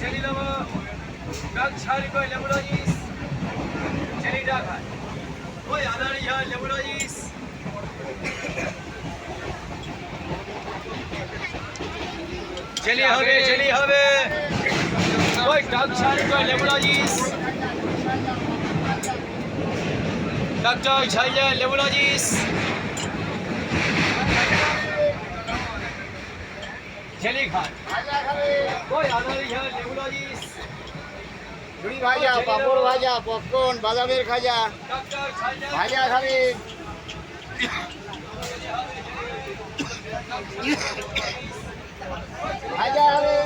ছেলি দেবো ডাক ছাড়ি কই লেবু রাজিস ছেলি ডাক হয় ওই আদারি হয় লেবু রাজিস ছেলি হবে ওই ডাক ছাড়ি কই লেবু রাজিস ডাক্তার ছাইলে লেবু রাজিস ছেলি খায় ওই আদারি হয় লেবু রাজিস ঝুড়ি ভাজা, পাঁপড় ভাজা, পপকর্ন, বাদামের খাজা, ডাক্তার ছাইলে ভাজা খাবে, ভাজা হবে।